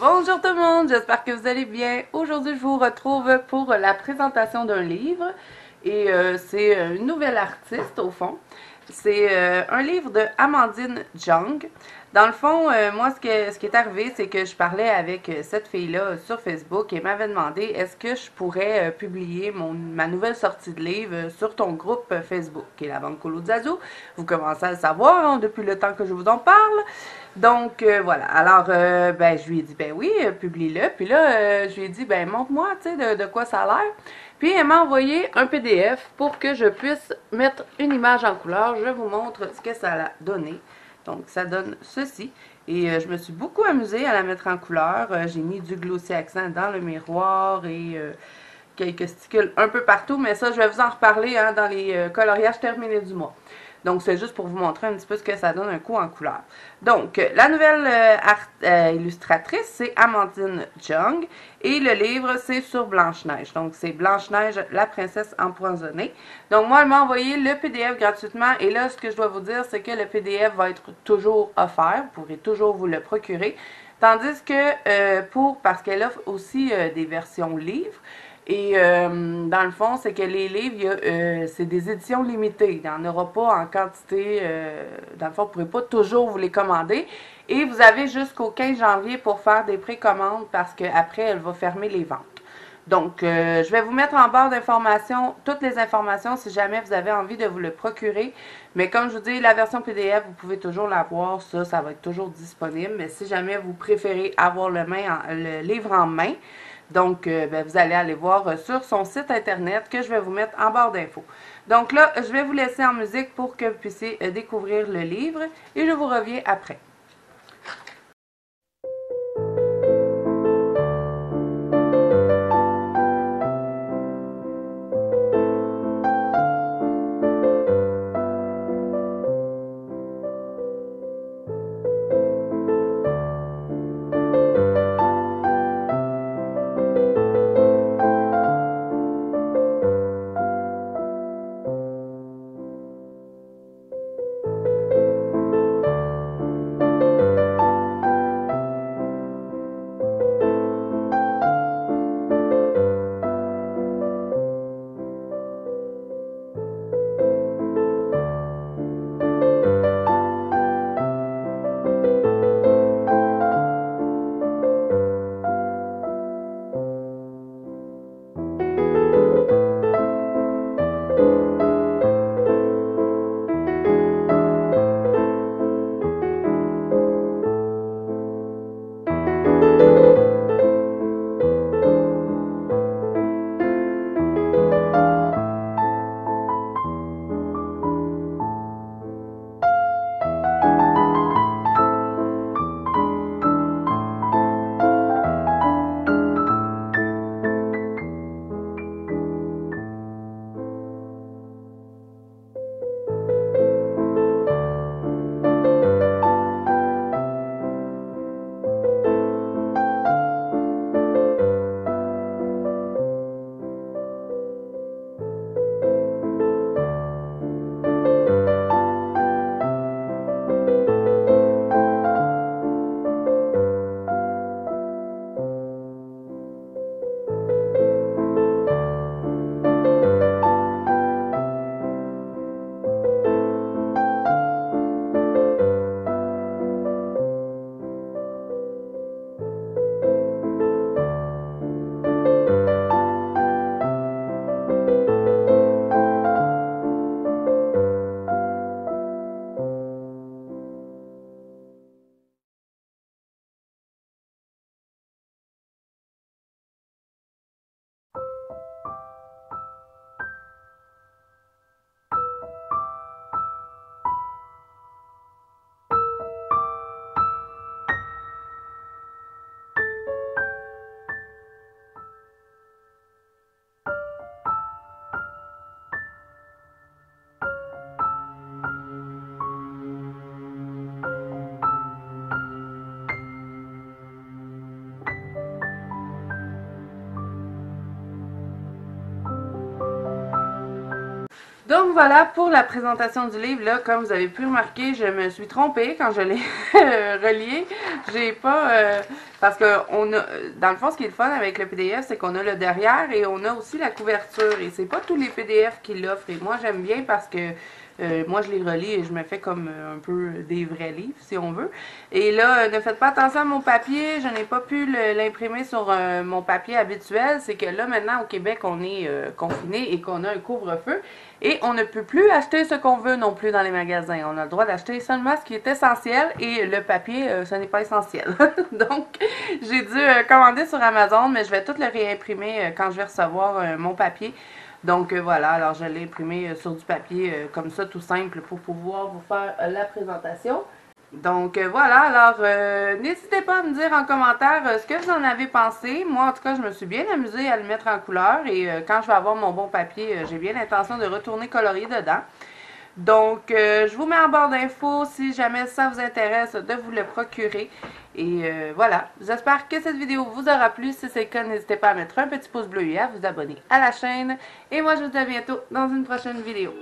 Bonjour tout le monde, j'espère que vous allez bien. Aujourd'hui, je vous retrouve pour la présentation d'un livre et c'est une nouvelle artiste au fond. C'est un livre de Amandine Jung. Dans le fond, moi, ce qui est arrivé, c'est que je parlais avec cette fille-là sur Facebook et elle m'avait demandé est-ce que je pourrais publier ma nouvelle sortie de livre sur ton groupe Facebook, qui est la Banque Colo Zazu. Vous commencez à le savoir hein, depuis le temps que je vous en parle. Donc, voilà. Alors, ben, je lui ai dit, ben oui, publie-le. Puis là, je lui ai dit, ben, montre-moi, tu sais, de quoi ça a l'air. Puis, elle m'a envoyé un PDF pour que je puisse mettre une image en couleur. Je vous montre ce que ça a donné. Donc, ça donne ceci. Et je me suis beaucoup amusée à la mettre en couleur. J'ai mis du glossy accent dans le miroir et quelques sticules un peu partout. Mais ça, je vais vous en reparler hein, dans les coloriages terminés du mois. Donc, c'est juste pour vous montrer un petit peu ce que ça donne un coup en couleur. Donc, la nouvelle illustratrice, c'est Amandine Jung. Et le livre, c'est sur Blanche-Neige. Donc, c'est Blanche-Neige, la princesse empoisonnée. Donc, moi, elle m'a envoyé le PDF gratuitement. Et là, ce que je dois vous dire, c'est que le PDF va être toujours offert. Vous pourrez toujours vous le procurer. Tandis que parce qu'elle offre aussi des versions livres, et dans le fond, c'est que les livres, c'est des éditions limitées. Il n'y en aura pas en quantité. Dans le fond, vous ne pourrez pas toujours vous les commander. Et vous avez jusqu'au 15 janvier pour faire des précommandes parce qu'après, elle va fermer les ventes. Donc, je vais vous mettre en barre d'informations toutes les informations si jamais vous avez envie de vous le procurer. Mais comme je vous dis, la version PDF, vous pouvez toujours l'avoir. Ça va être toujours disponible. Mais si jamais vous préférez avoir le livre en main, donc, ben, vous allez aller voir sur son site internet que je vais vous mettre en barre d'infos. Donc là, je vais vous laisser en musique pour que vous puissiez découvrir le livre et je vous reviens après. Donc voilà pour la présentation du livre. Là, comme vous avez pu remarquer, je me suis trompée quand je l'ai relié. J'ai pas... parce que on a, dans le fond, ce qui est le fun avec le PDF, c'est qu'on a le derrière et on a aussi la couverture. Et c'est pas tous les PDF qui l'offrent. Et moi, j'aime bien parce que moi, je les relis et je me fais comme un peu des vrais livres, si on veut. Et là, ne faites pas attention à mon papier. Je n'ai pas pu l'imprimer sur mon papier habituel. C'est que là, maintenant, au Québec, on est confiné et qu'on a un couvre-feu. Et on ne peut plus acheter ce qu'on veut non plus dans les magasins. On a le droit d'acheter seulement ce qui est essentiel et le papier, ce n'est pas essentiel. Donc, j'ai dû commander sur Amazon, mais je vais tout le réimprimer quand je vais recevoir mon papier. Donc voilà, alors je l'ai imprimé sur du papier comme ça, tout simple, pour pouvoir vous faire la présentation. Donc voilà, alors n'hésitez pas à me dire en commentaire ce que vous en avez pensé. Moi, en tout cas, je me suis bien amusée à le mettre en couleur et quand je vais avoir mon bon papier, j'ai bien l'intention de retourner colorier dedans. Donc, je vous mets en barre d'infos si jamais ça vous intéresse de vous le procurer. Et voilà, j'espère que cette vidéo vous aura plu. Si c'est le cas, n'hésitez pas à mettre un petit pouce bleu et à vous abonner à la chaîne. Et moi, je vous dis à bientôt dans une prochaine vidéo.